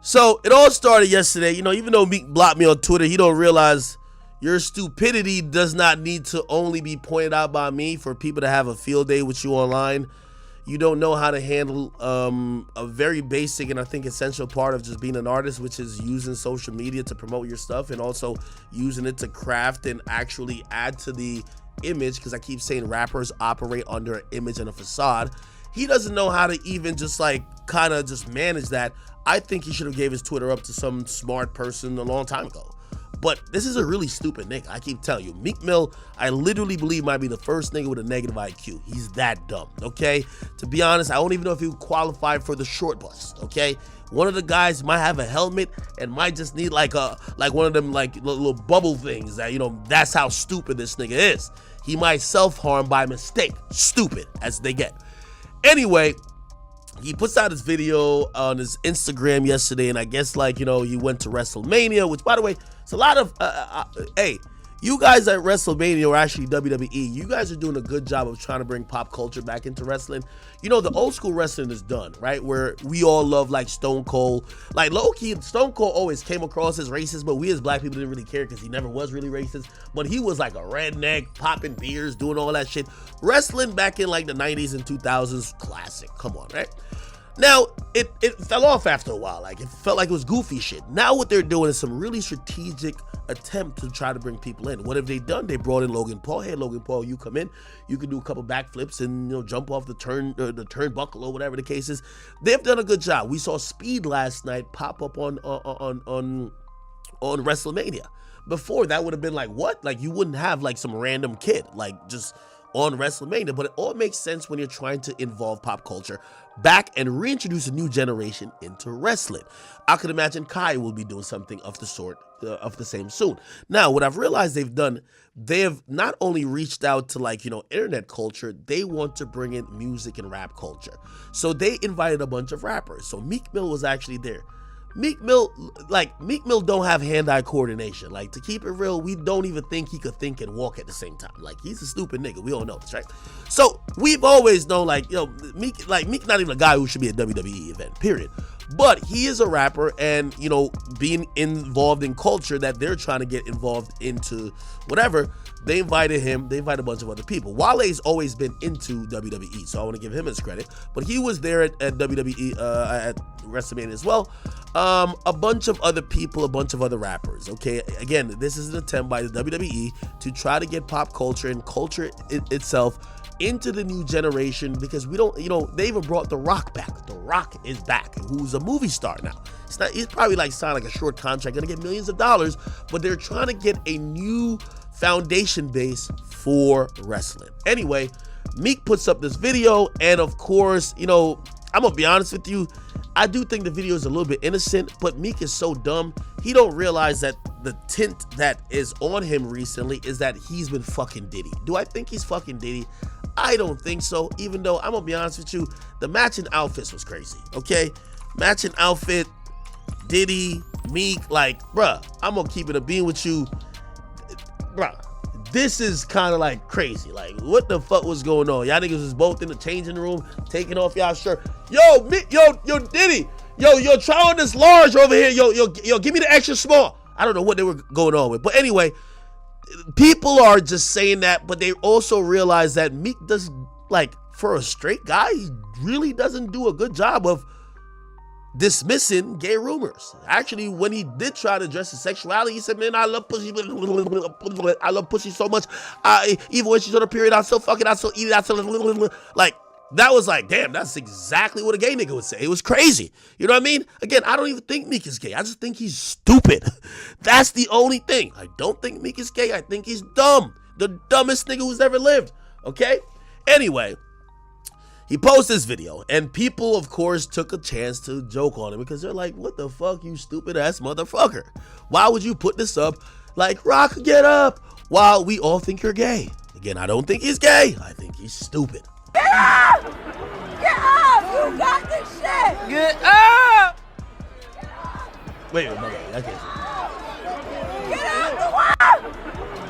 So it all started yesterday. You know, even though Meek blocked me on Twitter, he don't realize your stupidity does not need to only be pointed out by me for people to have a field day with you online. You don't know how to handle a very basic and I think essential part of just being an artist, which is using social media to promote your stuff and also using it to craft and actually add to the image, because I keep saying rappers operate under an image and a facade. He doesn't know how to even just like kind of just manage that. I think he should have gave his Twitter up to some smart person a long time ago. But this is a really stupid nigga. I keep telling you, Meek Mill, I literally believe might be the first nigga with a negative IQ. He's that dumb, okay? To be honest, I don't even know if he would qualify for the short bus, okay? One of the guys might have a helmet and might just need like one of them like little bubble things that, you know, that's how stupid this nigga is. He might self-harm by mistake. Stupid as they get. Anyway, he puts out his video on his Instagram yesterday, and I guess, like, you know, he went to WrestleMania, which, by the way, it's a lot of, hey, you guys at WrestleMania, or actually WWE, you guys are doing a good job of trying to bring pop culture back into wrestling. You know, the old school wrestling is done, right? Where we all love, like, Stone Cold. Like, low-key, Stone Cold always came across as racist, but we as black people didn't really care because he never was really racist. But he was like a redneck, popping beers, doing all that shit. Wrestling back in, like, the 90s and 2000s, classic. Come on, right? Now, it fell off after a while. Like, it felt like it was goofy shit. Now what they're doing is some really strategic attempt to try to bring people in. What have they done? They brought in Logan Paul. Hey, Logan Paul, you come in. You can do a couple backflips and, you know, jump off the turnbuckle or whatever the case is. They've done a good job. We saw Speed last night pop up on WrestleMania. Before, that would have been like, what? Like, you wouldn't have like some random kid like just on WrestleMania, but it all makes sense when you're trying to involve pop culture back and reintroduce a new generation into wrestling. I could imagine Kai will be doing something of the sort, of the same soon. Now, what I've realized they've done, they have not only reached out to, like, you know, internet culture, they want to bring in music and rap culture. So they invited a bunch of rappers. So Meek Mill was actually there. Meek Mill don't have hand-eye coordination. Like, to keep it real, we don't even think he could think and walk at the same time. Like, he's a stupid nigga. We all know this, right? So we've always known, like, you know, Meek not even a guy who should be at WWE event, period. But he is a rapper, and, you know, being involved in culture that they're trying to get involved into whatever, they invited him. They invited a bunch of other people. Wally's always been into WWE, so I want to give him his credit. But he was there at WWE, at WrestleMania as well. A bunch of other people, a bunch of other rappers, okay? Again, this is an attempt by the WWE to try to get pop culture and culture itself into the new generation, because we don't, you know, they even brought The Rock back. The Rock is back, who's a movie star now. He's probably like signed like a short contract, gonna get millions of dollars, but they're trying to get a new foundation base for wrestling. Anyway, Meek puts up this video, and of course, you know, I'm gonna be honest with you, I do think the video is a little bit innocent, but Meek is so dumb, he don't realize that the tint that is on him recently is that he's been fucking Diddy. Do I think he's fucking Diddy? I don't think so, even though I'm gonna be honest with you, the matching outfits was crazy, okay? Matching outfit, Diddy, Meek, like, bruh, I'm gonna keep it a bean with you. Bruh, this is kind of like crazy. Like, what the fuck was going on? Y'all niggas was both in the changing room, taking off y'all shirt. Yo, Diddy, yo, try on this large over here. Yo, give me the extra small. I don't know what they were going on with. But anyway, people are just saying that, but they also realize that Meek does, like, for a straight guy, he really doesn't do a good job of dismissing gay rumors. Actually, when he did try to address his sexuality, he said, man, I love pussy. I love pussy so much. Even when she's on her period, I still fuck it. I still eat it. I still, like, that was like, damn, that's exactly what a gay nigga would say. It was crazy. You know what I mean? Again, I don't even think Meek is gay. I just think he's stupid. That's the only thing. I don't think Meek is gay. I think he's dumb. The dumbest nigga who's ever lived. Okay? Anyway, he posted this video, and people, of course, took a chance to joke on him because they're like, what the fuck, you stupid ass motherfucker? Why would you put this up like, Rock, get up, while we all think you're gay? Again, I don't think he's gay. I think he's stupid. Get up! Get up! You got this shit! Get up! Wait, my bad. I can't Get up the wall!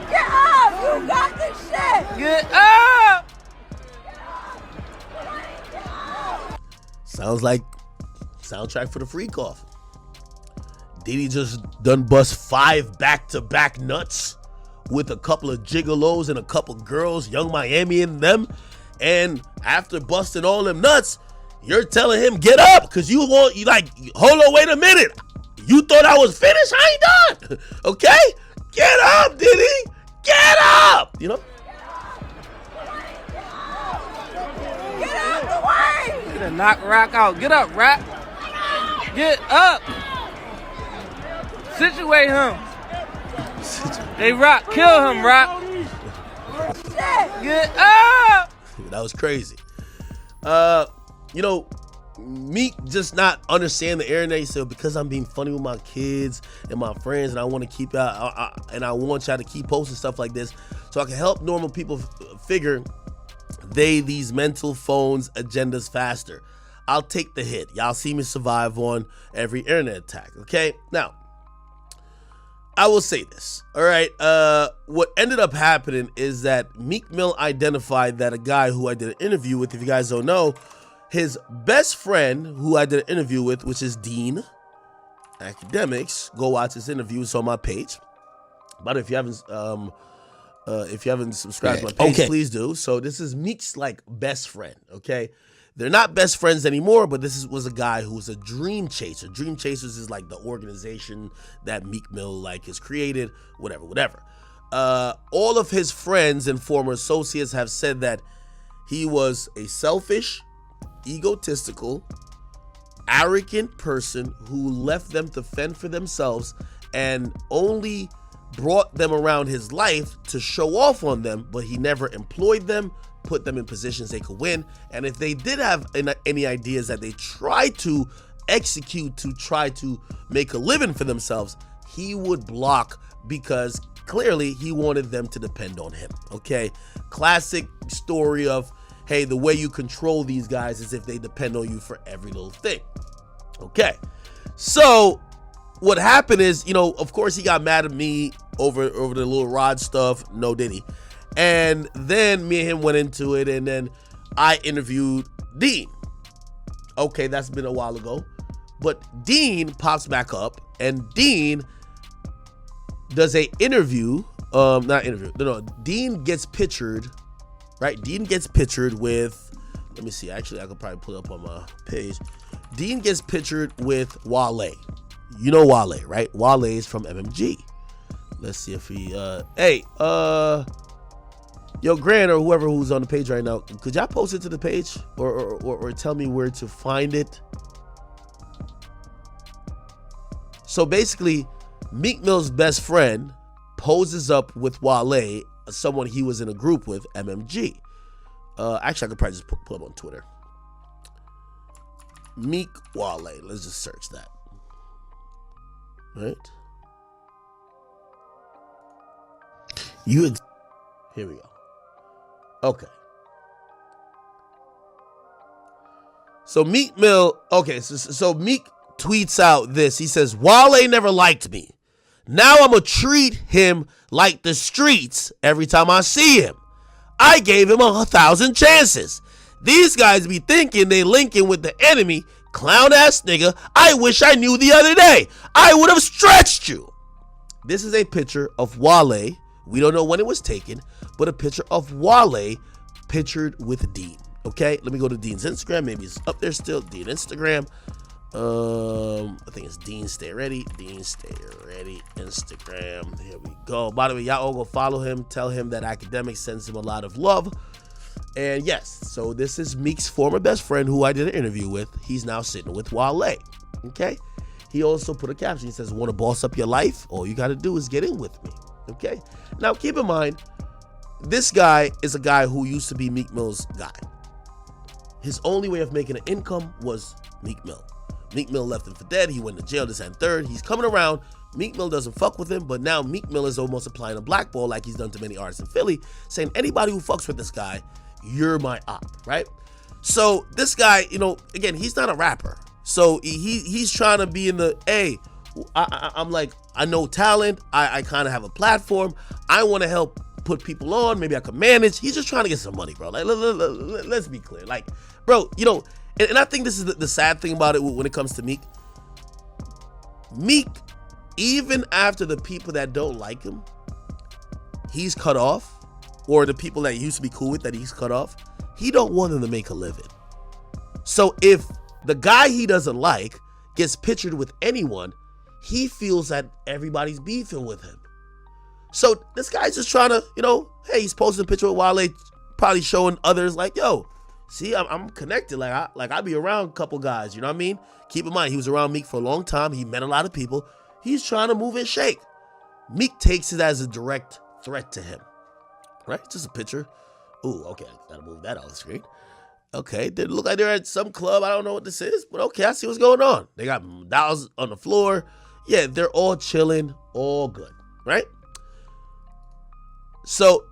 Get up! You got this shit! Get up! Sounds like soundtrack for the Freak Off. Diddy just done bust 5 back-to-back nuts with a couple of gigolos and a couple girls, Young Miami and them. And after busting all them nuts, you're telling him get up because you like, hold on, wait a minute. You thought I was finished? I ain't done. Okay? Get up, Diddy. Get up. You know? Get out the way! You gonna knock Rock out. Get up, Rock. Get up. Situate him. Hey, Rock, kill him, Rock. Get up. That was crazy. You know, Meek just not understand the internet. So because I'm being funny with my kids and my friends, and I want to keep and I want y'all to keep posting stuff like this, so I can help normal people figure these mental phones agendas faster. I'll take the hit. Y'all see me survive on every internet attack. Okay, now I will say this. All right, what ended up happening is that Meek Mill identified that a guy who I did an interview with, if you guys don't know, his best friend who I did an interview with, which is Dean, Akademiks. Go watch his interview. It's on my page. But if you haven't subscribed to my page, please do. So this is Meek's like best friend. Okay, they're not best friends anymore, but this was a guy who was a dream chaser. Dream Chasers is like the organization that Meek Mill like has created. Whatever. All of his friends and former associates have said that he was a selfish, egotistical, arrogant person who left them to fend for themselves and only brought them around his life to show off on them, but he never employed them, put them in positions they could win. And if they did have any ideas that they tried to execute to try to make a living for themselves, he would block because clearly he wanted them to depend on him. Okay, classic story of, hey, the way you control these guys is if they depend on you for every little thing. Okay, so what happened is, you know, of course he got mad at me over the little Rod stuff, no Diddy. And then me and him went into it, and then I interviewed Dean. Okay, that's been a while ago. But Dean pops back up, and Dean does a interview, Dean gets pictured, right? Dean gets pictured with, let me see, actually I could probably pull it up on my page. Dean gets pictured with Wally. You know Wally, right? Wally is from MMG. Let's see if he, yo, Grant or whoever who's on the page right now, could y'all post it to the page or tell me where to find it? So basically, Meek Mill's best friend poses up with Wale, someone he was in a group with, MMG. Actually, I could probably just pull up on Twitter. Meek Wale. Let's just search that. Right? Here we go. Okay. So Meek Mill, so Meek tweets out this. He says, Wale never liked me. Now I'm going to treat him like the streets every time I see him. I gave him 1,000 chances. These guys be thinking they linking with the enemy. Clown ass nigga, I wish I knew the other day. I would have stretched you. This is a picture of Wale. We don't know when it was taken, but a picture of Wale pictured with Dean. Okay, let me go to Dean's Instagram. Maybe it's up there still. Dean Instagram. I think it's Dean Stay Ready. Dean Stay Ready Instagram. Here we go. By the way, y'all all go follow him. Tell him that Akademiks sends him a lot of love. And yes, so this is Meek's former best friend who I did an interview with. He's now sitting with Wale. Okay. He also put a caption. He says, want to boss up your life? All you got to do is get in with me. Okay. Now keep in mind, this guy is a guy who used to be Meek Mill's guy. His only way of making an income was Meek Mill. Meek Mill left him for dead. He went to jail, this and third. He's coming around. Meek Mill doesn't fuck with him, but now Meek Mill is almost applying a blackball like he's done to many artists in Philly, saying anybody who fucks with this guy, you're my op, right? So this guy, you know, again, he's not a rapper. So he's trying to be in the, hey, I'm like, I know talent. I kind of have a platform. I want to help put people on. Maybe I could manage. He's just trying to get some money, bro. Like, let's be clear. Like, bro, you know, and I think this is the sad thing about it when it comes to Meek. Meek even after the people that don't like him, he's cut off, or the people that he used to be cool with that he's cut off, he don't want them to make a living. So if the guy he doesn't like gets pictured with anyone, he feels that everybody's beefing with him. So this guy's just trying to, hey, he's posting a picture with Wale, probably showing others like, yo, see, I'm connected. Like I be around a couple guys, you know what I mean? Keep in mind, he was around Meek for a long time. He met a lot of people. He's trying to move and shake. Meek takes it as a direct threat to him, right? Just a picture. Ooh, okay, gotta move that off the screen. Okay, they look like they're at some club. I don't know what this is, but okay, I see what's going on. They got dolls on the floor. Yeah, they're all chilling, all good, right? So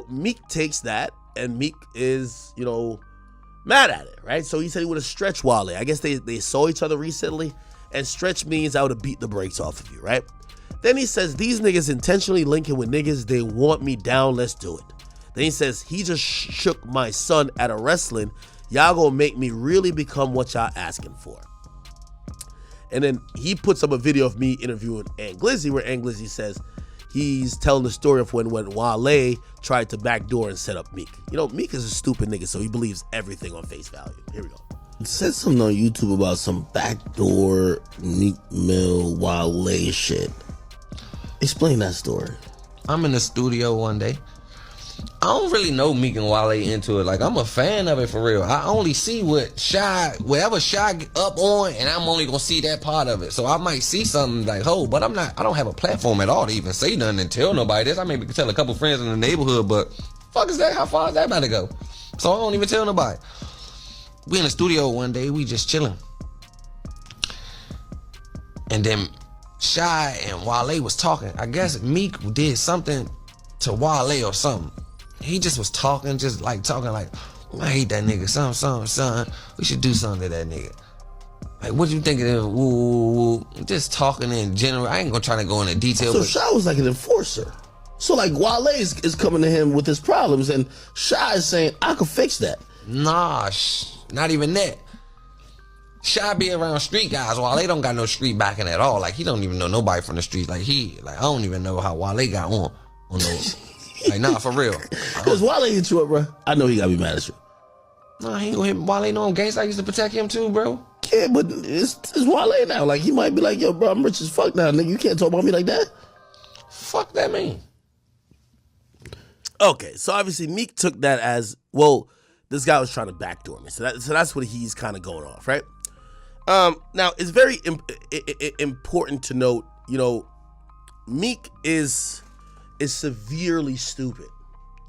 Meek takes that, and Meek is, mad at it, right? So he said he would have stretched Wale. I guess they saw each other recently, and stretch means I would have beat the brakes off of you, right? Then he says, these niggas intentionally linking with niggas, they want me down, let's do it. Then he says, he just shook my son at a wrestling. Y'all gonna make me really become what y'all asking for. And then he puts up a video of me interviewing Ant Glizzy, where Ant Glizzy says he's telling the story of when Wale tried to backdoor and set up Meek. Meek is a stupid nigga, so he believes everything on face value. Here we go. It said something on YouTube about some backdoor Meek Mill Wale shit. Explain that story. I'm in the studio one day. I don't really know Meek and Wale into it. Like, I'm a fan of it for real. I only see whatever Shy up on, and I'm only gonna see that part of it. So I might see something like, but I don't have a platform at all to even say nothing and tell nobody this. I maybe can tell a couple friends in the neighborhood, but fuck is that? How far is that about to go? So I don't even tell nobody. We in the studio one day, we just chilling. And then Shy and Wale was talking. I guess Meek did something to Wale or something. He just was talking like, I hate that nigga, son. We should do something to that nigga. Like, what you think of him? Woo. Just talking in general. I ain't gonna try to go into detail. So Shy was like an enforcer. So like Wale is coming to him with his problems, and Shy is saying, I could fix that. Nah, not even that. Shy be around street guys. Wale don't got no street backing at all. Like, he don't even know nobody from the street. Like, I don't even know how Wale got on those. Like, nah, for real. Because Wale hit you up, bro. I know he gotta be mad at you. Nah, he ain't gonna hit Wale. No, gangsta used to protect him too, bro. Yeah, but it's Wale now. Like, he might be like, yo, bro, I'm rich as fuck now, nigga. You can't talk about me like that. Fuck that mean. Okay, so obviously Meek took that as, well, this guy was trying to backdoor me. So that's what he's kind of going off, right? Now, it's very important to note, Meek is severely stupid,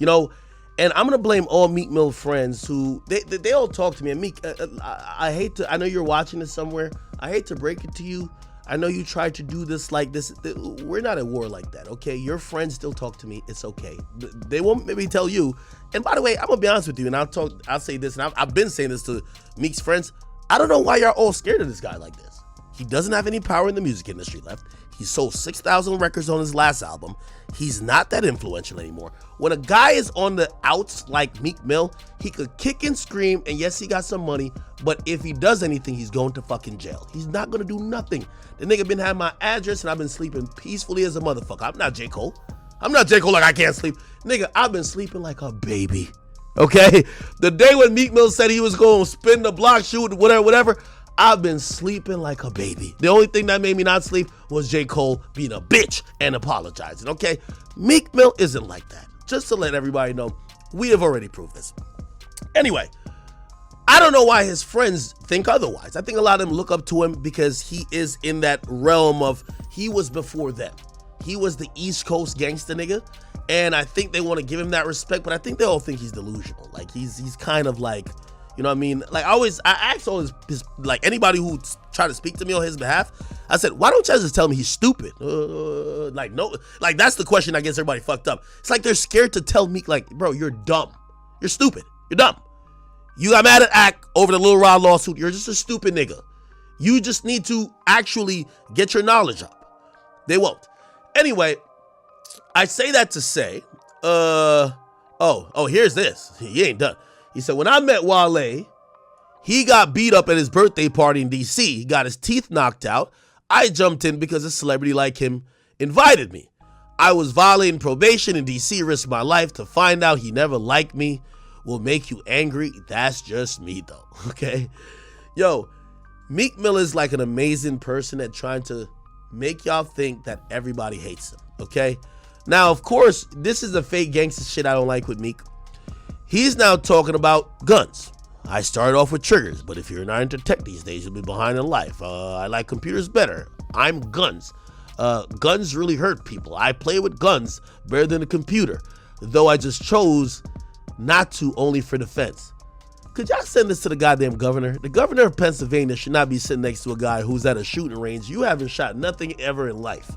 and I'm gonna blame all Meek Mill friends who they all talk to me. And Meek, I know you're watching this somewhere. I hate to break it to you. I know you tried to do this like this. We're not at war like that, okay? Your friends still talk to me. It's okay. They won't maybe tell you. And by the way, I'm gonna be honest with you, and I'll say this, and I've been saying this to Meek's friends. I don't know why y'all all scared of this guy like this. He doesn't have any power in the music industry left. He sold 6,000 records on his last album. He's not that influential anymore. When a guy is on the outs like Meek Mill, he could kick and scream, and yes, he got some money, but if he does anything, he's going to fucking jail. He's not gonna do nothing. The nigga been having my address, and I've been sleeping peacefully as a motherfucker. I'm not J. Cole. I'm not J. Cole like I can't sleep. Nigga, I've been sleeping like a baby. Okay? The day when Meek Mill said he was gonna spin the block, shoot, whatever, I've been sleeping like a baby. The only thing that made me not sleep was J. Cole being a bitch and apologizing, okay? Meek Mill isn't like that. Just to let everybody know, we have already proved this. Anyway, I don't know why his friends think otherwise. I think a lot of them look up to him because he is in that realm of, he was before them. He was the East Coast gangsta nigga, and I think they want to give him that respect, but I think they all think he's delusional. Like, he's kind of like, you know what I mean? Like, I ask all his like, anybody who try to speak to me on his behalf, I said, why don't you just tell me he's stupid? Like, no, like, that's the question that gets everybody fucked up. It's like they're scared to tell Meek, like, bro, you're dumb. You're stupid. You're dumb. You got mad at Ack over the Lil Rod lawsuit. You're just a stupid nigga. You just need to actually get your knowledge up. They won't. Anyway, I say that to say, here's this. He ain't done. He said, when I met Wale, he got beat up at his birthday party in DC. He got his teeth knocked out. I jumped in because a celebrity like him invited me. I was violating probation in DC, risked my life to find out he never liked me. Will make you angry. That's just me though, okay? Yo, Meek Mill is like an amazing person at trying to make y'all think that everybody hates him, okay? Now, of course, this is the fake gangster shit I don't like with Meek. He's now talking about guns. I started off with triggers, but if you're not into tech these days, you'll be behind in life. I like computers better. I'm guns. Guns really hurt people. I play with guns better than a computer, though I just chose not to, only for defense. Could y'all send this to the goddamn governor? The governor of Pennsylvania should not be sitting next to a guy who's at a shooting range. You haven't shot nothing ever in life.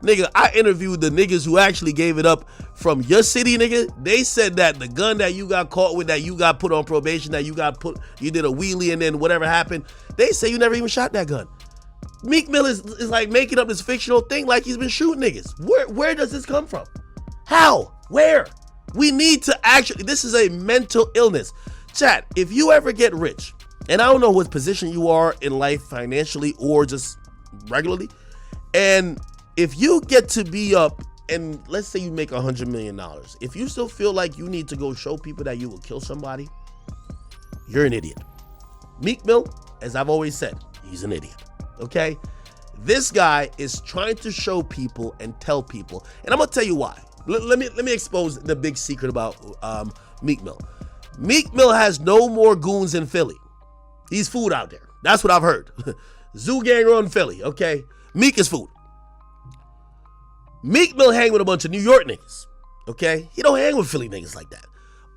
Nigga, I interviewed the niggas who actually gave it up from your city, nigga. They said that the gun that you got caught with, that you got put on probation, that you did a wheelie and then whatever happened, they say you never even shot that gun. Meek Mill is like making up this fictional thing like he's been shooting niggas. Where does this come from? How? Where? We need to actually, this is a mental illness. Chat, if you ever get rich, and I don't know what position you are in life financially or just regularly, and if you get to be up and let's say you make $100 million, if you still feel like you need to go show people that you will kill somebody, you're an idiot. Meek Mill, as I've always said, he's an idiot, okay? This guy is trying to show people and tell people, and I'm gonna tell you why. Let me expose the big secret about Meek Mill. Meek Mill has no more goons in Philly. He's food out there. That's what I've heard. Zoo gang run Philly, okay? Meek is food. Meek Mill hang with a bunch of New York niggas, okay? He don't hang with Philly niggas like that.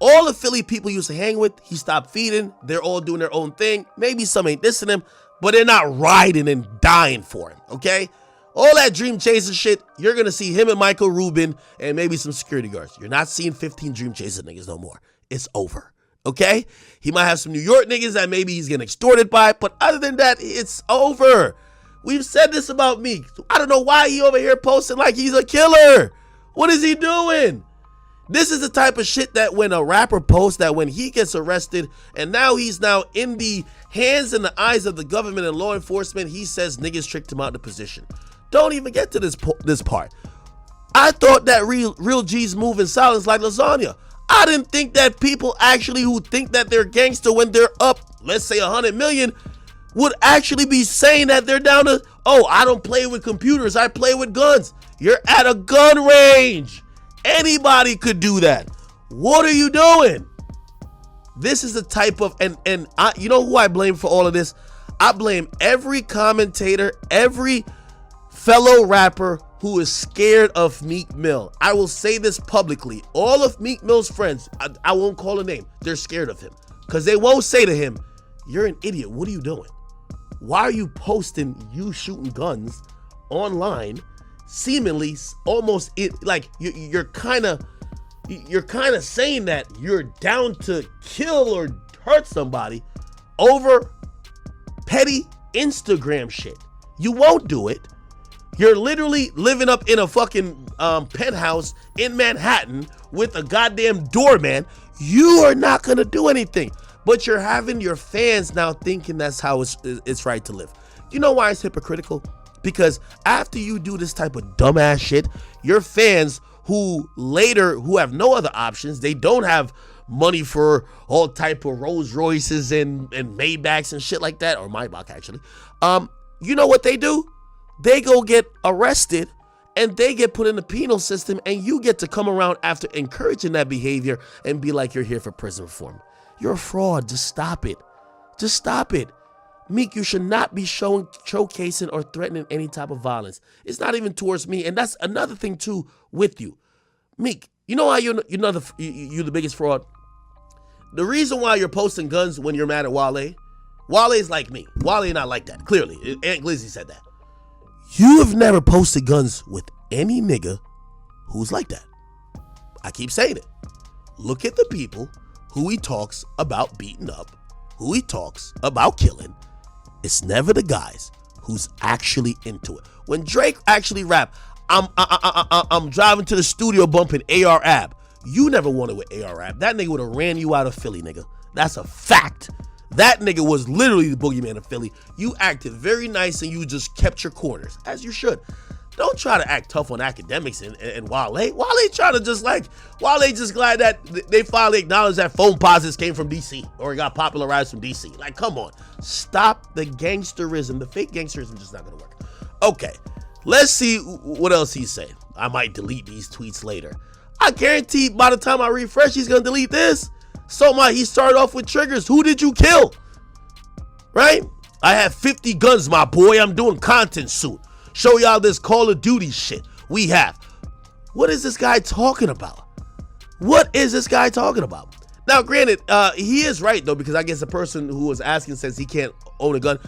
All the Philly people used to hang with, he stopped feeding. They're all doing their own thing. Maybe some ain't dissing him, but they're not riding and dying for him, okay? All that dream chasing shit, you're gonna see him and Michael Rubin and maybe some security guards. You're not seeing 15 dream chasing niggas no more. It's over, okay? He might have some New York niggas that maybe he's getting extorted by, but other than that, it's over. We've said this about Meek. I don't know why he over here posting like he's a killer. What is he doing? This is the type of shit that when a rapper posts, that when he gets arrested and now he's now in the hands and the eyes of the government and law enforcement, he says niggas tricked him out of the position. Don't even get to this part. I thought that real G's move in silence like lasagna. I didn't think that people actually who think that they're gangster when they're up, let's say 100 million, would actually be saying that they're down to, oh, I don't play with computers, I play with guns. You're at a gun range. Anybody could do that. What are you doing? This is the type of, and you know who I blame for all of this? I blame every commentator, every fellow rapper who is scared of Meek Mill. I will say this publicly. All of Meek Mill's friends, I won't call a name, they're scared of him. Because they won't say to him, you're an idiot, what are you doing? Why are you posting you shooting guns online, seemingly almost like you're kind of saying that you're down to kill or hurt somebody over petty Instagram shit. You won't do it. You're literally living up in a fucking penthouse in Manhattan with a goddamn doorman. You are not gonna do anything. But you're having your fans now thinking that's how it's right to live. You know why it's hypocritical? Because after you do this type of dumbass shit, your fans who have no other options, they don't have money for all type of Rolls Royces and Maybachs and shit like that, or Maybach actually. You know what they do? They go get arrested and they get put in the penal system, and you get to come around after encouraging that behavior and be like, you're here for prison reform. You're a fraud. Just stop it. Just stop it. Meek, you should not be showcasing or threatening any type of violence. It's not even towards me. And that's another thing too with you. Meek, you know how you're the biggest fraud? The reason why you're posting guns when you're mad at Wally is like me. Wally not like that, clearly. Aunt Glizzy said that. You have never posted guns with any nigga who's like that. I keep saying it. Look at the people who he talks about beating up, who he talks about killing. It's never the guys who's actually into it. When Drake actually rap, I'm driving to the studio bumping AR Ab. You never wanted with AR Ab. That nigga would have ran you out of Philly, nigga. That's a fact. That nigga was literally the boogeyman of Philly. You acted very nice and you just kept your corners, as you should. Don't try to act tough on Akademiks and Wale. Wale trying to just like, Wale just glad that they finally acknowledged that phone posits came from DC or it got popularized from DC. Like, come on. Stop the gangsterism. The fake gangsterism is just not going to work. Okay, let's see what else he's saying. I might delete these tweets later. I guarantee by the time I refresh, he's going to delete this. So he started off with triggers. Who did you kill? Right? I have 50 guns, my boy. I'm doing content soon. Show y'all this Call of Duty shit we have. What is this guy talking about? What is this guy talking about? Now, granted, he is right, though, because I guess the person who was asking says he can't own a gun.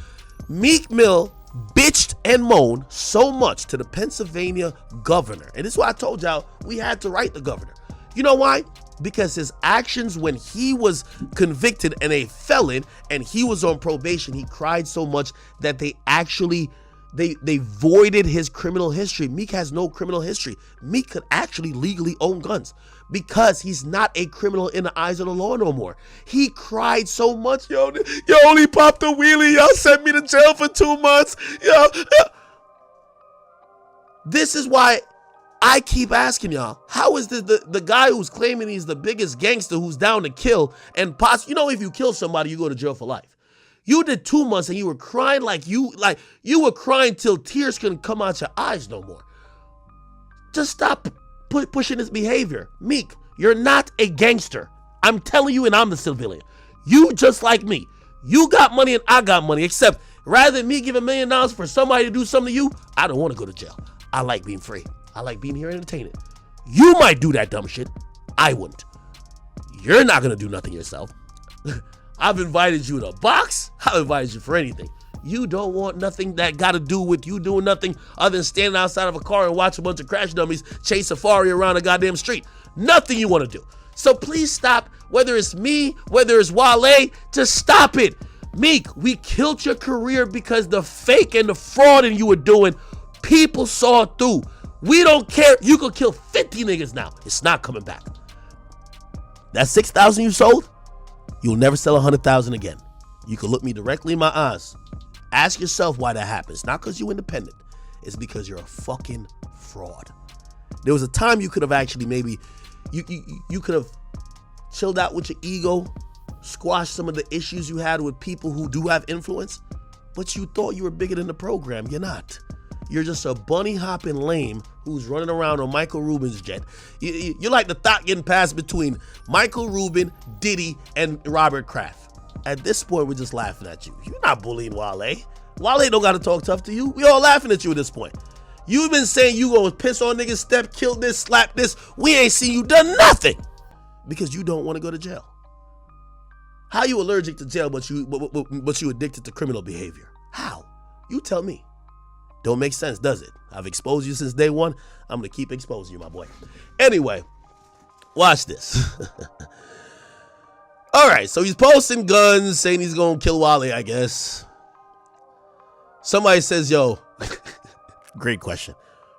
Meek Mill bitched and moaned so much to the Pennsylvania governor. And this is why I told y'all we had to write the governor. You know why? Because his actions when he was convicted and a felon and he was on probation, he cried so much that they actually they voided his criminal history. Meek has no criminal history. Meek could actually legally own guns because he's not a criminal in the eyes of the law no more. He cried so much, yo only popped a wheelie, y'all sent me to jail for 2 months, yo. This is why I keep asking y'all, how is the guy who's claiming he's the biggest gangster who's down to kill and if you kill somebody, you go to jail for life. You did 2 months and you were crying like you were crying till tears couldn't come out your eyes no more. Just stop pushing this behavior. Meek, you're not a gangster. I'm telling you, and I'm the civilian. You just like me. You got money and I got money, except rather than me give $1 million for somebody to do something to you, I don't want to go to jail. I like being free. I like being here and entertaining. You might do that dumb shit. I wouldn't. You're not going to do nothing yourself. I've invited you to a box. I've invited you for anything. You don't want nothing that got to do with you doing nothing other than standing outside of a car and watch a bunch of crash dummies chase safari around a goddamn street. Nothing you want to do. So please stop. Whether it's me, whether it's Wale, just stop it. Meek, we killed your career because the fake and the frauding you were doing, people saw it through. We don't care. You could kill 50 niggas now. It's not coming back. That 6,000 you sold, you'll never sell 100,000 again. You can look me directly in my eyes. Ask yourself why that happens. Not because you're independent. It's because you're a fucking fraud. There was a time you could have actually maybe, you could have chilled out with your ego, squashed some of the issues you had with people who do have influence, but you thought you were bigger than the program. You're not. You're just a bunny hopping lame who's running around on Michael Rubin's jet. You're like the thought getting passed between Michael Rubin, Diddy, and Robert Kraft. At this point, we're just laughing at you. You're not bullying Wale. Wale don't got to talk tough to you. We all laughing at you at this point. You've been saying you gonna piss on niggas, step, kill this, slap this. We ain't seen you done nothing because you don't want to go to jail. How you allergic to jail, but you addicted to criminal behavior? How? You tell me. Don't make sense, does it? I've exposed you since day one. I'm going to keep exposing you, my boy. Anyway, watch this. All right, so he's posting guns, saying he's going to kill Wally, I guess. Somebody says, yo, great question.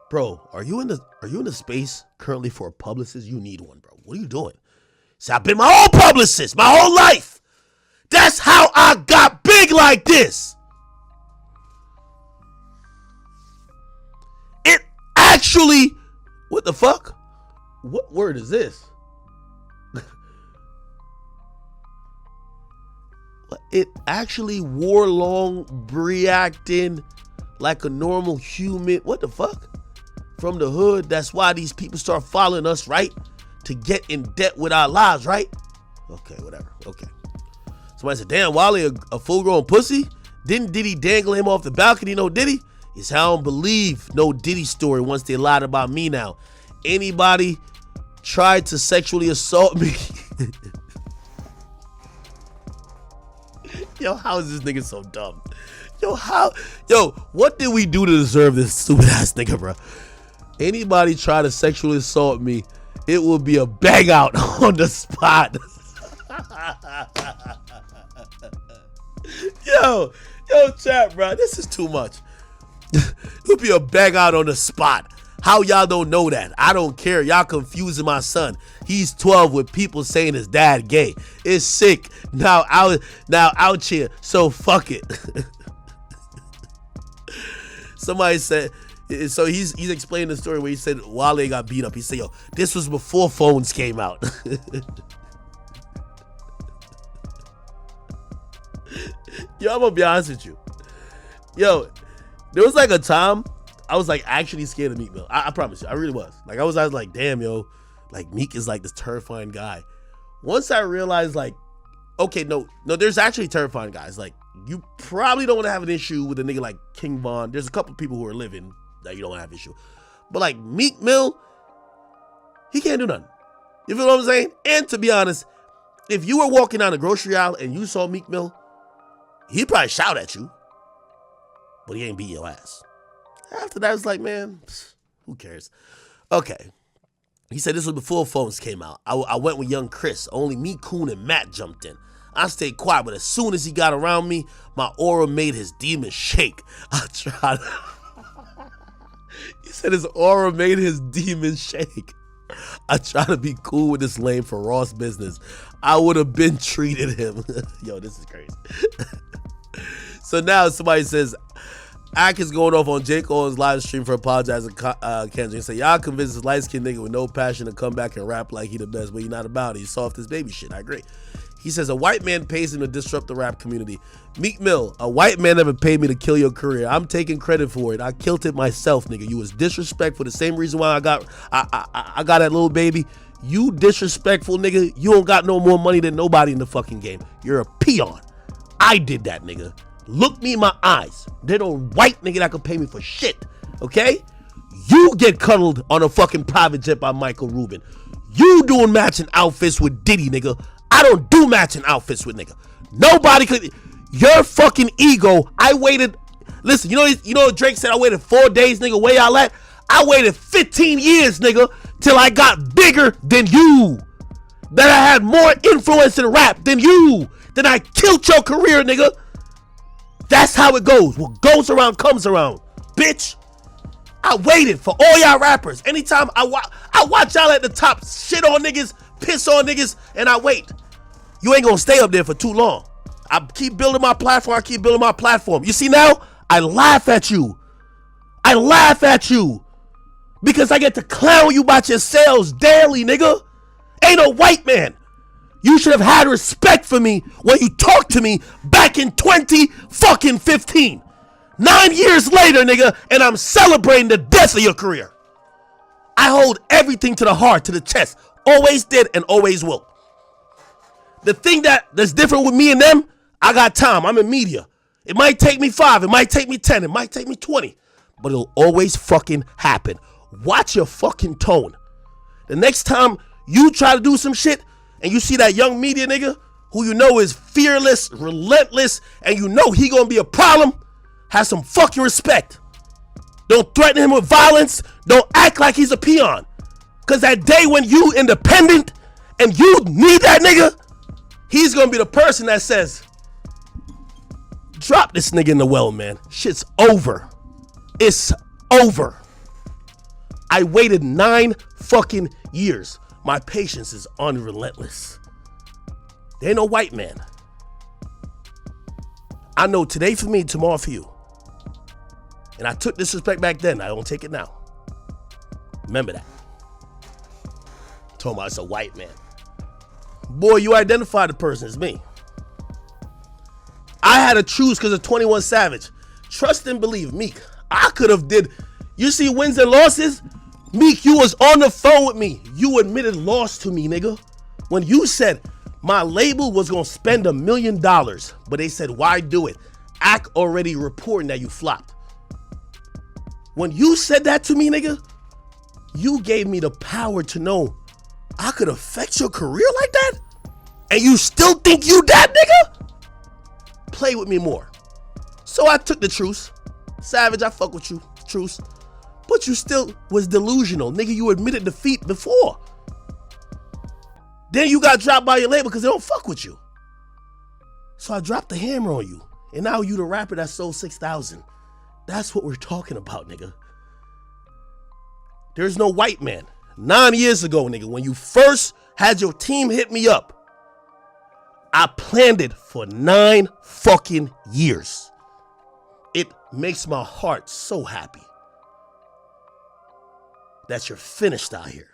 Bro, are you in the space currently for a publicist? You need one, bro. What are you doing? See, I've been my own publicist my whole life. That's how I got big like this. Actually, what the fuck? What word is this? It actually wore long, reacting like a normal human. What the fuck? From the hood. That's why these people start following us, right? To get in debt with our lives, right? Okay, whatever. Okay. Somebody said, damn, Wally a full-grown pussy? Didn't Diddy dangle him off the balcony? No Diddy? Is how I don't believe no Diddy story once they lied about me now. Anybody tried to sexually assault me? Yo, how is this nigga so dumb? Yo, what did we do to deserve this stupid ass nigga, bro? Anybody try to sexually assault me, it will be a bang out on the spot. Yo, chat, bro, this is too much. It'll be a bang out on the spot. How y'all don't know that? I don't care. Y'all confusing my son. He's 12 with people saying his dad gay. It's sick. Now out here. So fuck it. Somebody said, so he's explaining the story where he said Wally got beat up. He said, yo, this was before phones came out. Yo, I'm gonna be honest with you. Yo, there was like a time I was like actually scared of Meek Mill. I promise you, I really was. Like I was like, damn, yo, like Meek is like this terrifying guy. Once I realized like, okay, no, there's actually terrifying guys. Like you probably don't want to have an issue with a nigga like King Von. There's a couple people who are living that you don't have issue. But like Meek Mill, he can't do nothing. You feel what I'm saying? And to be honest, if you were walking down the grocery aisle and you saw Meek Mill, he'd probably shout at you, but he ain't beat your ass. After that, it's like, man, who cares? Okay. He said this was before phones came out. I went with young Chris. Only me, Coon, and Matt jumped in. I stayed quiet, but as soon as he got around me, my aura made his demon shake. I tried. He said his aura made his demon shake. I try to be cool with this lame for Ross business. I would have been treated him. Yo, this is crazy. So now somebody says, Ak is going off on Jake Owens' live stream for apologizing to Kendrick and say, y'all convinced this light-skinned nigga with no passion to come back and rap like he the best, but he not about it. He's soft as baby shit. I agree. He says, a white man pays him to disrupt the rap community. Meek Mill, a white man never paid me to kill your career. I'm taking credit for it. I killed it myself, nigga. You was disrespectful. The same reason why I got that little baby. You disrespectful, nigga. You don't got no more money than nobody in the fucking game. You're a peon. I did that, nigga. Look me in my eyes. There no white nigga that could pay me for shit, okay? You get cuddled on a fucking private jet by Michael Rubin. You doing matching outfits with Diddy, nigga. I don't do matching outfits with nigga. Nobody could. Your fucking ego. I waited. Listen, you know Drake said I waited 4 days, nigga. Where y'all at? I waited 15 years, nigga, till I got bigger than you. That I had more influence in rap than you. Then I killed your career, nigga. That's how it goes. What goes around comes around, bitch. I waited for all y'all rappers. Anytime I watch y'all at the top shit on niggas, piss on niggas, and I wait. You ain't gonna stay up there for too long. I keep building my platform. You see now? I laugh at you. Because I get to clown you about your sales daily, nigga. Ain't no white man. You should have had respect for me when you talked to me back in 2015. 9 years later, nigga, and I'm celebrating the death of your career. I hold everything to the heart, to the chest. Always did and always will. The thing that's different with me and them, I got time. I'm in media. It might take me 5, it might take me 10, it might take me 20, but it'll always fucking happen. Watch your fucking tone. The next time you try to do some shit and you see that young media nigga who you know is fearless, relentless, and you know he gonna be a problem, have some fucking respect. Don't threaten him with violence. Don't act like he's a peon. Cause that day when you independent and you need that nigga, he's gonna be the person that says, drop this nigga in the well, man. Shit's over. It's over. I waited 9 fucking years. My patience is unrelentless. There ain't no white man. I know today for me, tomorrow for you. And I took disrespect back then. I don't take it now. Remember that. Told me it's a white man. Boy, you identify the person as me. I had to choose because of 21 Savage. Trust and believe, Meek. I could have did. You see wins and losses? Meek, you was on the phone with me. You admitted loss to me, nigga. When you said my label was going to spend $1 million, but they said, why do it? Ak already reporting that you flopped. When you said that to me, nigga, you gave me the power to know I could affect your career like that? And you still think you that, nigga? Play with me more. So I took the truce. Savage, I fuck with you. Truce. But you still was delusional. Nigga, you admitted defeat before. Then you got dropped by your label because they don't fuck with you. So I dropped the hammer on you. And now you the rapper that sold 6,000. That's what we're talking about, nigga. There's no white man. 9 years ago, nigga, when you first had your team hit me up, I planned it for 9 fucking years. It makes my heart so happy that you're finished out here.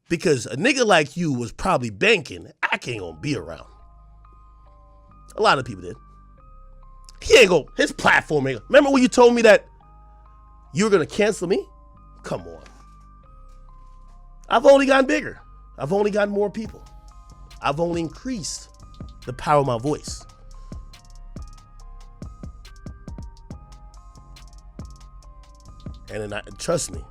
Because a nigga like you was probably banking, I ain't gonna be around. A lot of people did. He ain't gonna, his platform ain't. Remember when you told me that you were gonna cancel me? Come on. I've only gotten bigger. I've only gotten more people. I've only increased the power of my voice. And then trust me,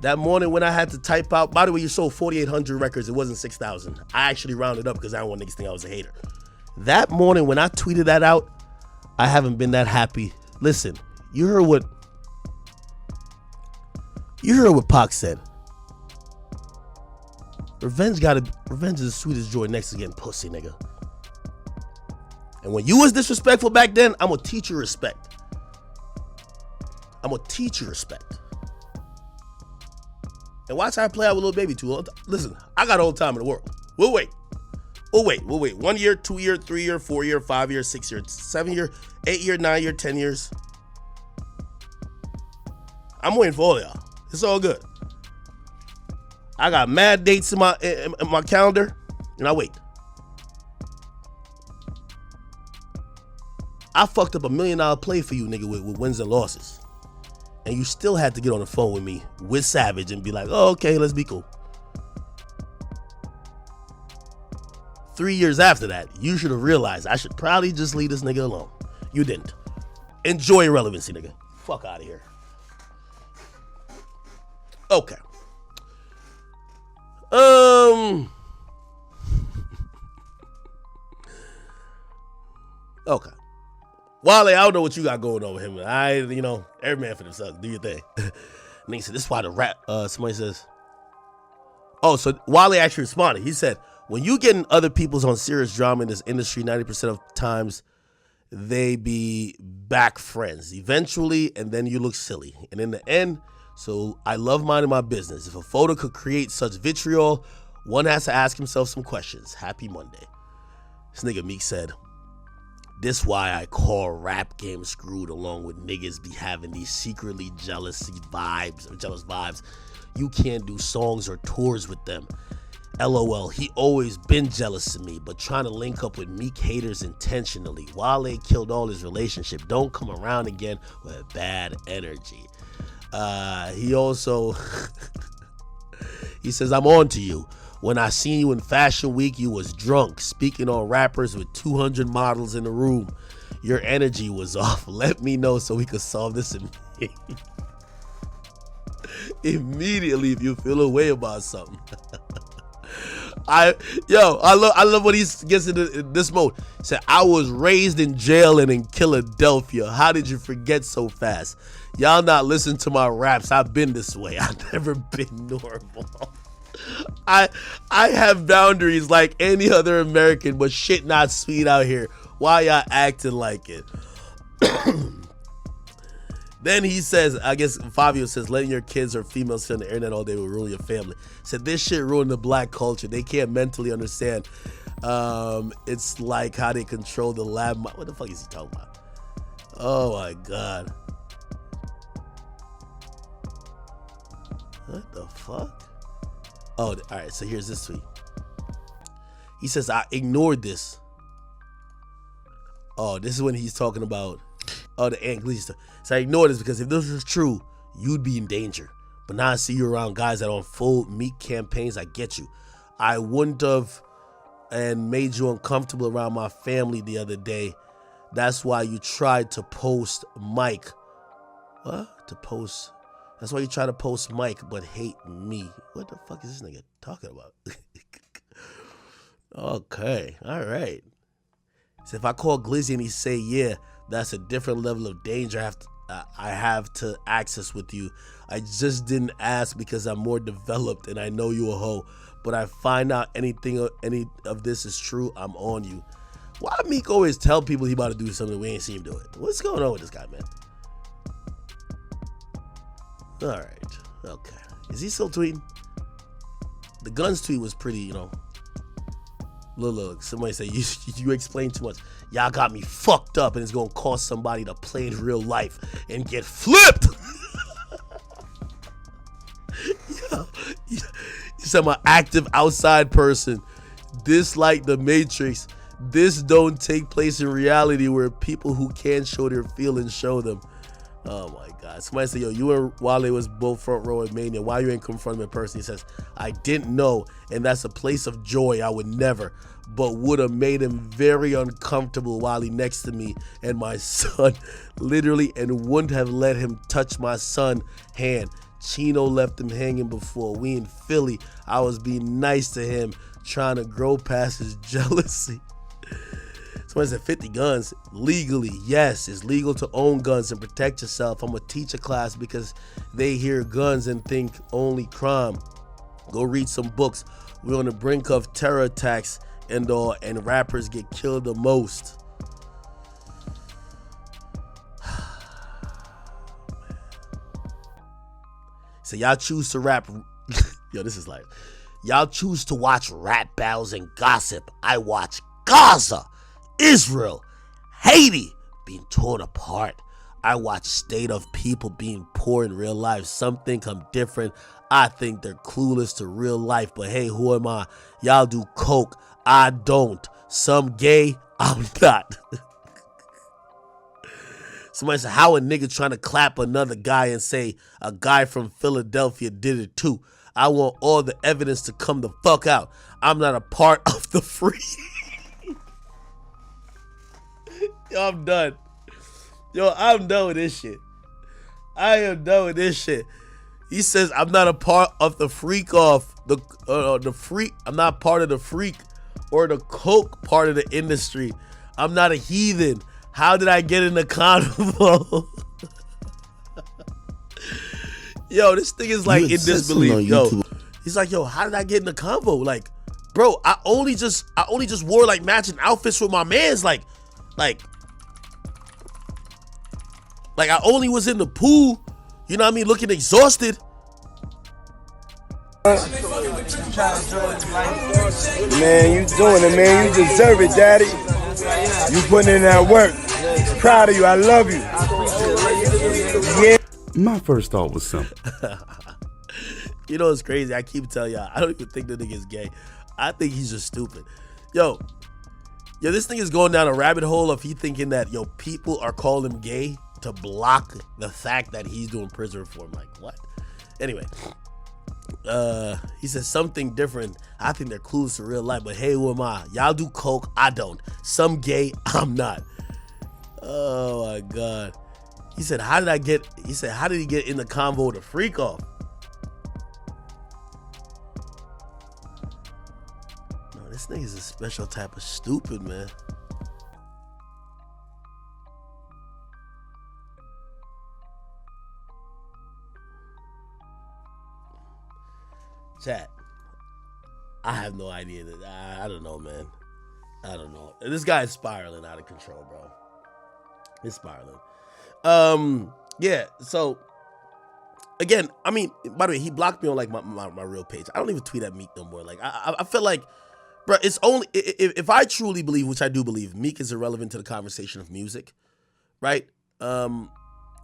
that morning when I had to type out, by the way, you sold 4,800 records, it wasn't 6,000. I actually rounded up because I don't want niggas to think I was a hater. That morning when I tweeted that out, I haven't been that happy. Listen, you heard what Pac said. Revenge is the sweetest joy next to getting pussy, nigga. And when you was disrespectful back then, I'm gonna teach you respect. I'm gonna teach you respect. And watch how I play out with Lil Baby too. Listen, I got all the time in the world. We'll wait. 1 year, 2 year, 3 year, 4 year, 5 year, 6 year, 7 year, 8 year, 9 year, 10 years. I'm waiting for all of y'all. It's all good. I got mad dates in my calendar, and I wait. I fucked up $1 million play for you, nigga, with wins and losses. And you still had to get on the phone with me, with Savage, and be like, oh, okay, let's be cool. 3 years after that, you should have realized I should probably just leave this nigga alone. You didn't. Enjoy irrelevancy, nigga. Fuck out of here. Okay. Okay. Wally, I don't know what you got going on with him. Every man for themselves. Do your thing. And he said, this is why the rap, somebody says, oh, so Wally actually responded. He said, when you get in other people's on serious drama in this industry, 90% of times they be back friends eventually, and then you look silly. And in the end, so I love minding my business. If a photo could create such vitriol, one has to ask himself some questions. Happy Monday. This nigga Meek said, this why I call rap game screwed, along with niggas be having these secretly jealous vibes. You can't do songs or tours with them. LOL, he always been jealous of me, but trying to link up with Meek haters intentionally. Wale killed all his relationship. Don't come around again with bad energy. He also, he says, I'm on to you. When I seen you in Fashion Week, you was drunk, speaking on rappers with 200 models in the room. Your energy was off. Let me know so we could solve this immediately if you feel a way about something. I love when he gets into this mode. He said, I was raised in jail and in Philadelphia. How did you forget so fast? Y'all not listen to my raps. I've been this way. I've never been normal. I have boundaries like any other American, but shit not sweet out here. Why y'all acting like it? Then he says, I guess Fabio says, letting your kids or females sit on the internet all day will ruin your family. Said this shit ruined the black culture. They can't mentally understand. It's like how they control the lab. What the fuck is he talking about? Oh my God. What the fuck? Oh, all right. So here's this tweet. He says, I ignored this. Oh, this is when he's talking about, the Anglese stuff. So I ignored this because if this was true, you'd be in danger. But now I see you around guys that are on full Meek campaigns. I get you. I wouldn't have and made you uncomfortable around my family the other day. That's why you tried to post Mike. What? That's why you try to post Mike, but hate me. What the fuck is this nigga talking about? Okay, all right. So if I call Glizzy and he say, yeah, that's a different level of danger I have to access with you. I just didn't ask because I'm more developed and I know you a hoe. But I find out any of this is true, I'm on you. Why Meek always tell people he about to do something we ain't seen him do it? What's going on with this guy, man? All right. Okay. Is he still tweeting? The Guns tweet was pretty, you know. Look. Somebody say, you explain too much. Y'all got me fucked up and it's going to cause somebody to play in real life and get flipped. You said I'm an active outside person. Dislike the Matrix. This don't take place in reality where people who can't show their feelings show them. Oh my God. Somebody said, yo, you and Wally was both front row at Mania. Why you ain't confront him in person? He says, I didn't know, and that's a place of joy I would never, but would have made him very uncomfortable while he next to me and my son, literally, and wouldn't have let him touch my son's hand. Chino left him hanging before. We in Philly, I was being nice to him, trying to grow past his jealousy. Somebody said 50 guns. Legally, yes, it's legal to own guns and protect yourself. I'm a teacher class because they hear guns and think only crime. Go read some books. We're on the brink of terror attacks and all, and rappers get killed the most. So y'all choose to rap. Yo, this is like, y'all choose to watch rap battles and gossip. I watch Gaza, Israel, Haiti being torn apart. I watch state of people being poor in real life. Some think I'm different. I think they're clueless to real life. But hey, who am I? Y'all do coke. I don't. Some gay. I'm not. Somebody said, how a nigga trying to clap another guy and say a guy from Philadelphia did it too. I want all the evidence to come the fuck out. I'm not a part of the free. Yo, I'm done. Yo, I'm done with this shit. I am done with this shit. He says, I'm not a part of the freak off. The freak. I'm not part of the freak or the coke part of the industry. I'm not a heathen. How did I get in the convo? Yo, this thing is like in disbelief. Yo, he's like, yo, how did I get in the convo? Like, bro, I only just wore like matching outfits with my mans. Like I only was in the pool, you know what I mean, looking exhausted. Man, you doing it, man. You deserve it, daddy. You putting in that work. Proud of you. I love you. Yeah. My first thought was simple. You know what's crazy? I keep telling y'all, I don't even think the nigga's gay. I think he's just stupid. Yo, this thing is going down a rabbit hole of he thinking that, yo, people are calling him gay to block the fact that he's doing prison reform. Like, what? Anyway, he says something different. I think they're clueless to real life, but hey, who am I? Y'all do coke, I don't. Some gay, I'm not. Oh my God. He said, how did he get in the convo to freak off? No, this nigga's a special type of stupid, man. Chat, I have no idea. I don't know, man. I don't know. This guy is spiraling out of control, bro. He's spiraling. Yeah, so again, I mean, by the way, he blocked me on like my real page. I don't even tweet at Meek no more. Like I feel like, bro, it's only if I truly believe, which I do believe, Meek is irrelevant to the conversation of music, right? Even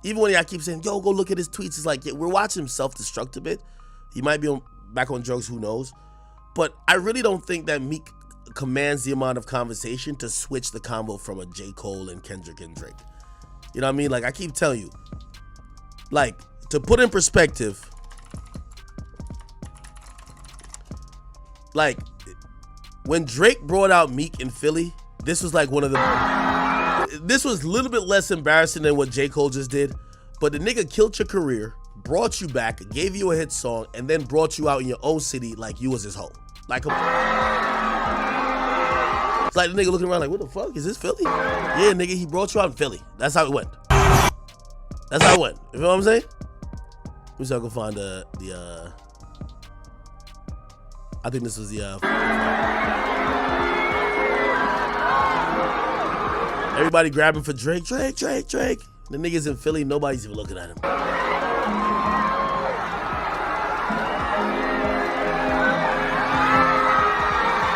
when I keep saying, yo, go look at his tweets, it's like, yeah, we're watching him self-destruct a bit. He might be back on drugs, who knows? But I really don't think that Meek commands the amount of conversation to switch the combo from a J. Cole and Kendrick and Drake. You know what I mean? Like, I keep telling you, like, to put in perspective, like, when Drake brought out Meek in Philly, this was like this was a little bit less embarrassing than what J. Cole just did, but the nigga killed your career, brought you back, gave you a hit song, and then brought you out in your own city like you was his hoe. Like, it's like the nigga looking around like, what the fuck? Is this Philly? Yeah, nigga, he brought you out in Philly. That's how it went. That's how it went. You know what I'm saying? Let me see if I can find the I think this was the everybody grabbing for Drake. The nigga's in Philly, nobody's even looking at him.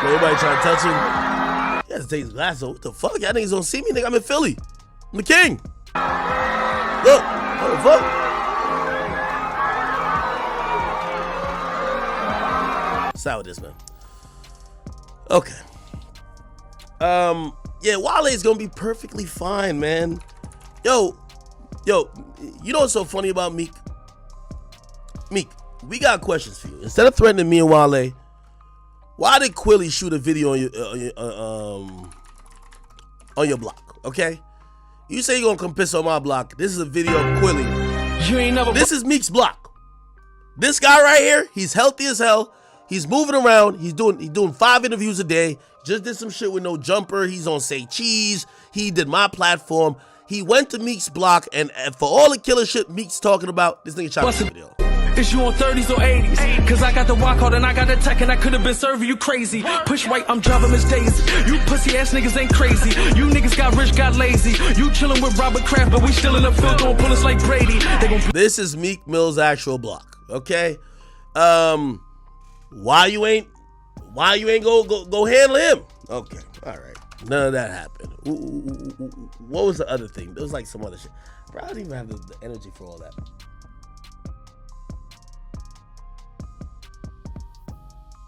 Everybody trying to touch him. He has to take his glasses off. What the fuck? Y'all niggas don't see me, nigga. I'm in Philly. I'm the king. Look. What the fuck? Stop with this, man. Okay. Yeah, Wally is gonna be perfectly fine, man. Yo, you know what's so funny about Meek? Meek, we got questions for you. Instead of threatening me and Wale, why did Quilly shoot a video on your block? Okay, you say you're gonna come piss on my block. This is a video of Quilly. You ain't never. This is Meek's block. This guy right here, he's healthy as hell. He's moving around. He's doing 5 interviews a day. Just did some shit with no jumper. He's on Say Cheese. He did my platform. He went to Meek's block, and for all the killer shit Meek's talking about, this nigga shot the video. Is you on 30s or 80s? Cause I got the walk hard and I got the tech and I could have been serving you crazy. Push right, I'm driving Miss Daisy. You pussy ass niggas ain't crazy. You niggas got rich, got lazy. You chillin' with Robert Kraft, but we still in the field doing pull-ups like Brady. This is Meek Mill's actual block, okay? Why you ain't go handle him? Okay, all right. None of that happened. What was the other thing? There was like some other shit. Bro, I don't even have the energy for all that.